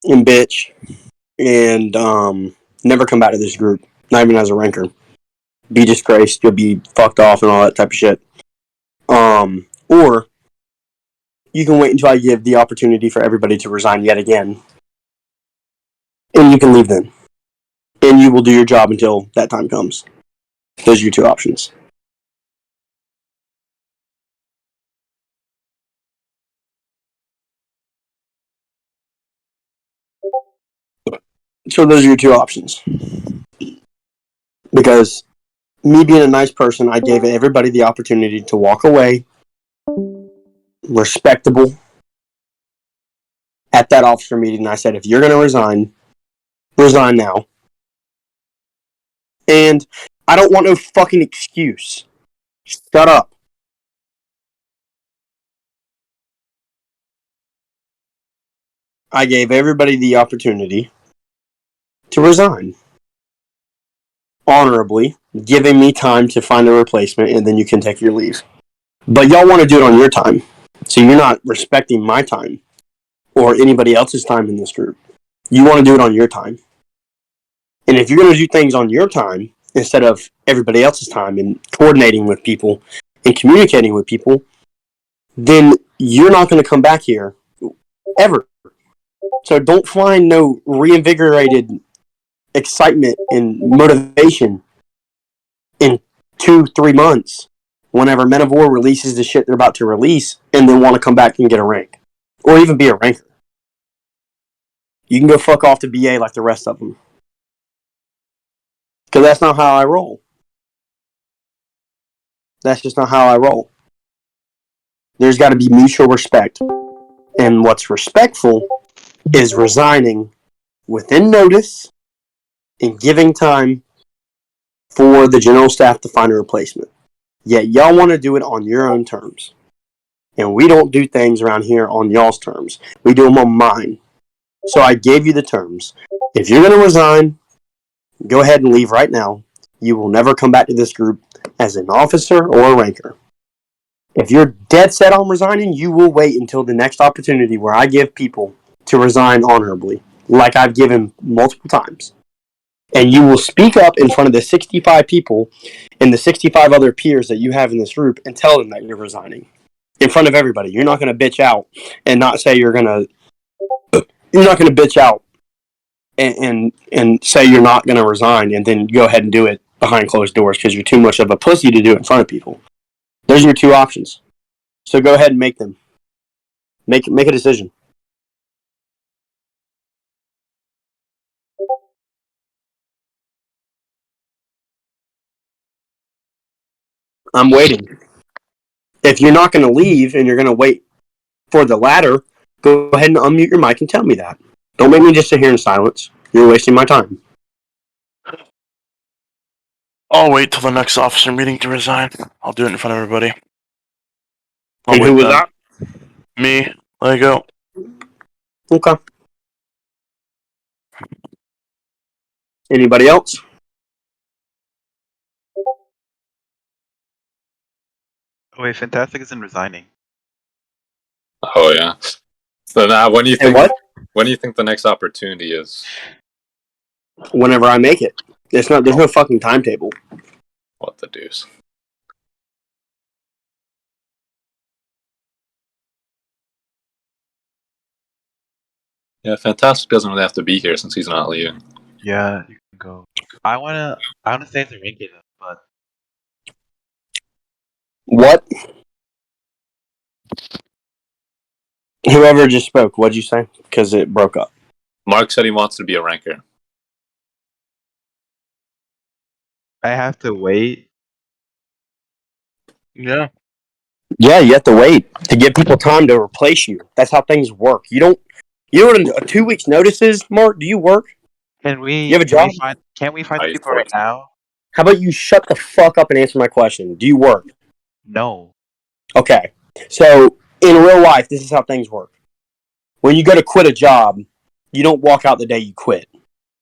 and bitch and never come back to this group, not even as a ranker. Be disgraced, you'll be fucked off and all that type of shit. Or you can wait until I give the opportunity for everybody to resign yet again, and you can leave then, and you will do your job until that time comes. Those are your two options. So those are your two options. Because me being a nice person, I gave everybody the opportunity to walk away respectable at that officer meeting. I said, if you're going to resign now. And I don't want no fucking excuse. Shut up. I gave everybody the opportunity to resign honorably, giving me time to find a replacement, and then you can take your leave. But y'all want to do it on your time, so you're not respecting my time or anybody else's time in this group. You want to do it on your time. And if you're going to do things on your time instead of everybody else's time and coordinating with people and communicating with people, then you're not going to come back here ever. So don't find no reinvigorated excitement and motivation in 2-3 months whenever Men of War releases the shit they're about to release and then want to come back and get a rank or even be a ranker. You can go fuck off to BA like the rest of them, because that's not how I roll. That's just not how I roll. There's got to be mutual respect, and what's respectful is resigning within notice and giving time for the general staff to find a replacement. Yet y'all want to do it on your own terms. And we don't do things around here on y'all's terms. We do them on mine. So I gave you the terms. If you're going to resign, go ahead and leave right now. You will never come back to this group as an officer or a ranker. If you're dead set on resigning, you will wait until the next opportunity where I give people to resign honorably, like I've given multiple times. And you will speak up in front of the 65 people and the 65 other peers that you have in this group and tell them that you're resigning in front of everybody. You're not going to bitch out and not say you're not going to bitch out and say you're not going to resign and then go ahead and do it behind closed doors because you're too much of a pussy to do it in front of people. Those are your two options. So go ahead and make them. Make a decision. I'm waiting. If you're not going to leave and you're going to wait for the ladder, go ahead and unmute your mic and tell me that. Don't make me just sit here in silence. You're wasting my time. I'll wait till the next officer meeting to resign. I'll do it in front of everybody. And who was that? Me. Let it go. Okay. Anybody else? Oh, wait, Fantastic isn't resigning. Oh yeah. So now, when do you think? And what? When do you think the next opportunity is? Whenever I make it. There's no fucking timetable. What the deuce? Yeah, Fantastic doesn't really have to be here since he's not leaving. Yeah, you can go. I wanna stay as a ranking though, but What? Whoever just spoke, what'd you say? Because it broke up. Mark said he wants to be a ranker. I have to wait. Yeah. Yeah, you have to wait to give people time to replace you. That's how things work. You know what a 2 weeks notice is, Mark? Do you work? Can we? You have a job? Can't we find I people right thought- now? How about you shut the fuck up and answer my question? Do you work? No. Okay. So, in real life, this is how things work. When you go to quit a job, you don't walk out the day you quit.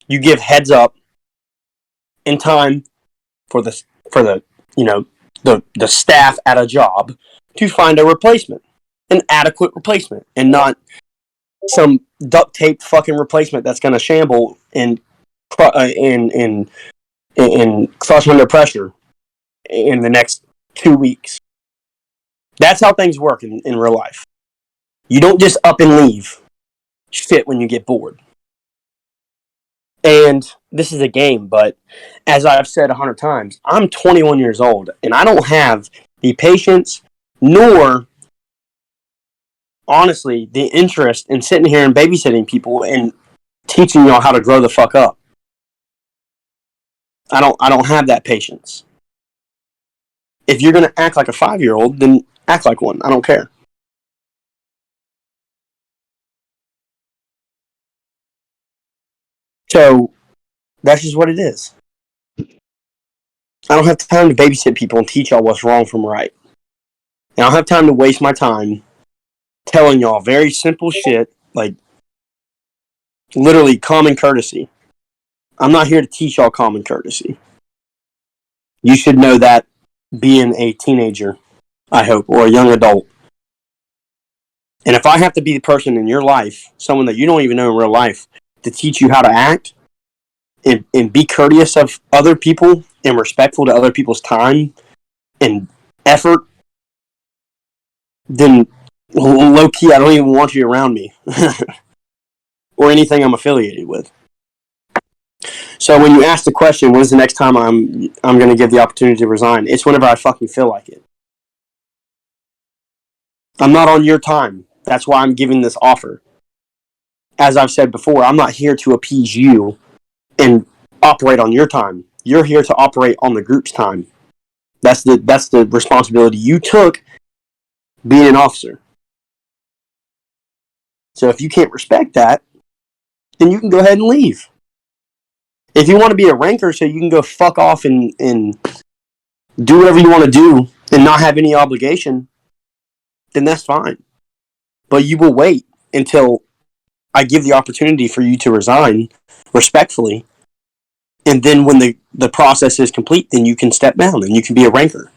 You give heads up in time for the staff at a job to find a replacement, an adequate replacement, and not some duct tape fucking replacement that's going to shamble and crush under pressure in the next 2 weeks. That's how things work in real life. You don't just up and leave shit when you get bored. And this is a game, but as I've said 100 times, I'm 21 years old, and I don't have the patience nor, honestly, the interest in sitting here and babysitting people and teaching y'all how to grow the fuck up. I don't have that patience. If you're gonna act like a 5-year-old, then act like one. I don't care. So that's just what it is. I don't have time to babysit people and teach y'all what's wrong from right. And I don't have time to waste my time telling y'all very simple shit, like literally common courtesy. I'm not here to teach y'all common courtesy. You should know that being a teenager, I hope, or a young adult. And if I have to be the person in your life, someone that you don't even know in real life, to teach you how to act and be courteous of other people and respectful to other people's time and effort, then low-key, I don't even want you around me or anything I'm affiliated with. So when you ask the question, when's the next time I'm going to give the opportunity to resign? It's whenever I fucking feel like it. I'm not on your time. That's why I'm giving this offer. As I've said before, I'm not here to appease you and operate on your time. You're here to operate on the group's time. That's the responsibility you took being an officer. So if you can't respect that, then you can go ahead and leave. If you want to be a ranker so you can go fuck off and do whatever you want to do and not have any obligation, then that's fine. But you will wait until I give the opportunity for you to resign respectfully. And then when the process is complete, then you can step down and you can be a ranker.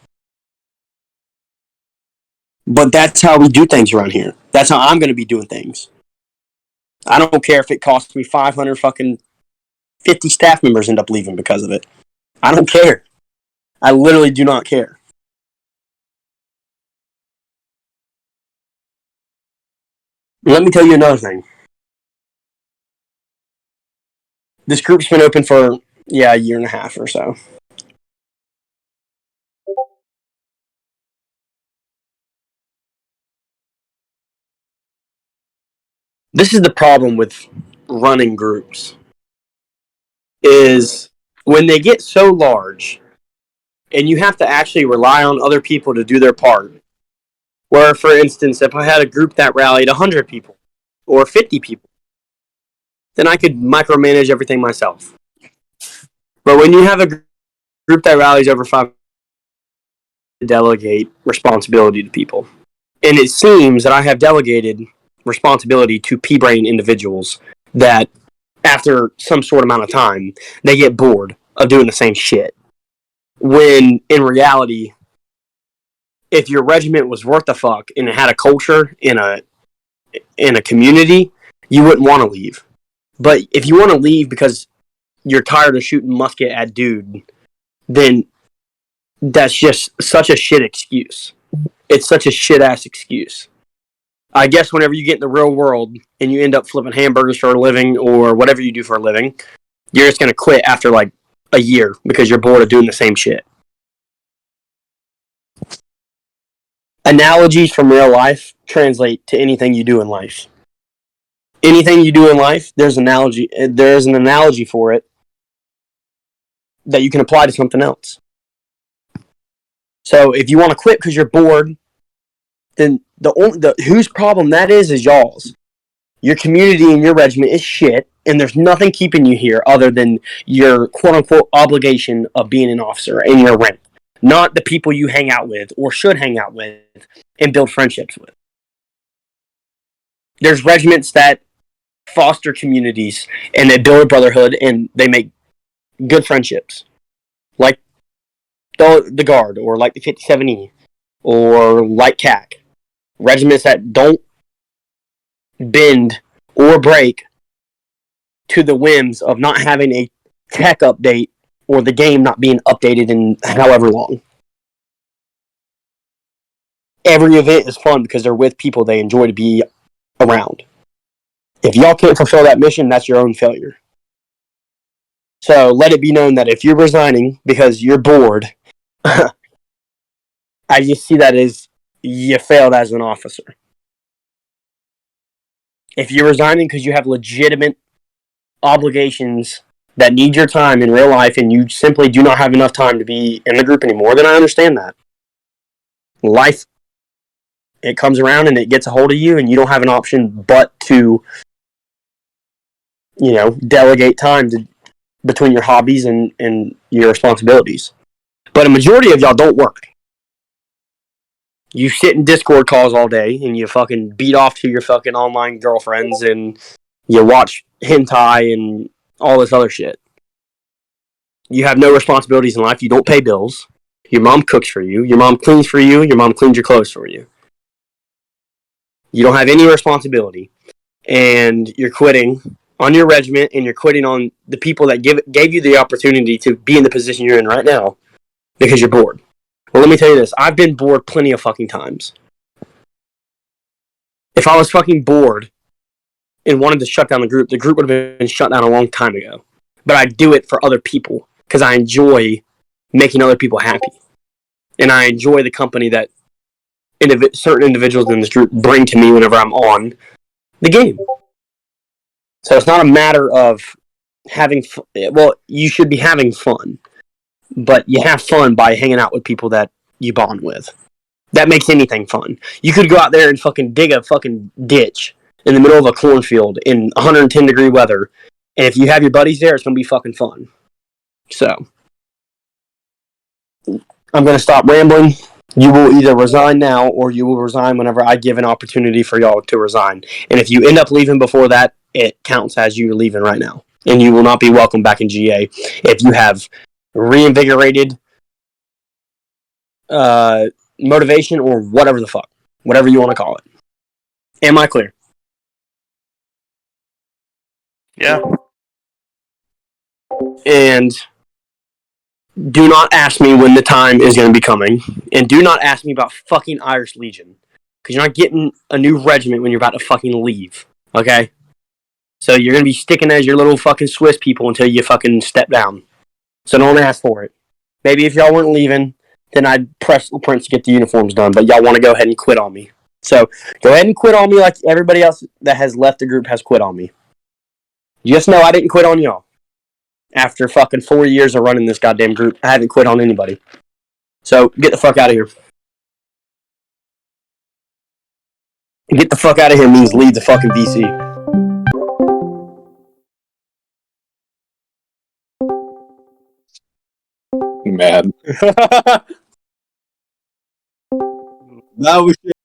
But that's how we do things around here. That's how I'm going to be doing things. I don't care if it costs me 500 fucking 50 staff members end up leaving because of it. I don't care. I literally do not care. Let me tell you another thing. This group's been open for, a year and a half or so. This is the problem with running groups. Is when they get so large and you have to actually rely on other people to do their part. Where, for instance, if I had a group that rallied 100 people or 50 people, then I could micromanage everything myself. But when you have a group that rallies over 5, delegate responsibility to people. And it seems that I have delegated responsibility to pea-brain individuals that, after some sort amount of time, they get bored of doing the same shit. When, in reality, if your regiment was worth a fuck and it had a culture in a community, you wouldn't want to leave. But if you want to leave because you're tired of shooting musket at dude, then that's just such a shit excuse. It's such a shit-ass excuse. I guess whenever you get in the real world and you end up flipping hamburgers for a living or whatever you do for a living, you're just going to quit after like a year because you're bored of doing the same shit. Analogies from real life translate to anything you do in life. Anything you do in life, there's an analogy for it that you can apply to something else. So if you want to quit because you're bored, then whose problem that is y'all's. Your community and your regiment is shit, and there's nothing keeping you here other than your quote-unquote obligation of being an officer and your rank. Not the people you hang out with or should hang out with and build friendships with. There's regiments that foster communities and they build a brotherhood and they make good friendships. Like the Guard or like the 57E or like CAC. Regiments that don't bend or break to the whims of not having a tech update or the game not being updated in however long. Every event is fun because they're with people they enjoy to be around. If y'all can't fulfill that mission, that's your own failure. So let it be known that if you're resigning because you're bored, I just see that as you failed as an officer. If you're resigning because you have legitimate obligations that need your time in real life and you simply do not have enough time to be in the group anymore, then I understand that. Life, it comes around and it gets a hold of you and you don't have an option but to, delegate time between your hobbies and your responsibilities. But a majority of y'all don't work. You sit in Discord calls all day and you fucking beat off to your fucking online girlfriends and you watch hentai and all this other shit. You have no responsibilities in life. You don't pay bills. Your mom cooks for you. Your mom cleans for you. Your mom cleans your clothes for you. You don't have any responsibility. And you're quitting on your regiment and you're quitting on the people that gave you the opportunity to be in the position you're in right now because you're bored. Well, let me tell you this. I've been bored plenty of fucking times. If I was fucking bored and wanted to shut down the group would have been shut down a long time ago. But I do it for other people because I enjoy making other people happy. And I enjoy the company that certain individuals in this group bring to me whenever I'm on the game. So it's not a matter of having fun. Well, you should be having fun. But you have fun by hanging out with people that you bond with. That makes anything fun. You could go out there and fucking dig a fucking ditch in the middle of a cornfield in 110 degree weather. And if you have your buddies there, it's going to be fucking fun. So, I'm going to stop rambling. You will either resign now or you will resign whenever I give an opportunity for y'all to resign. And if you end up leaving before that, it counts as you leaving right now. And you will not be welcome back in GA if you have reinvigorated motivation or whatever the fuck. Whatever you want to call it. Am I clear? Yeah. And do not ask me when the time is going to be coming. And do not ask me about fucking Irish Legion. Because you're not getting a new regiment when you're about to fucking leave. Okay? So you're going to be sticking as your little fucking Swiss people until you fucking step down. So don't ask for it. Maybe if y'all weren't leaving, then I'd press the prints to get the uniforms done. But y'all want to go ahead and quit on me. So go ahead and quit on me like everybody else that has left the group has quit on me. Just know I didn't quit on y'all. After fucking 4 years of running this goddamn group, I haven't quit on anybody. So get the fuck out of here. Get the fuck out of here means leave the fucking VC. Mad. That was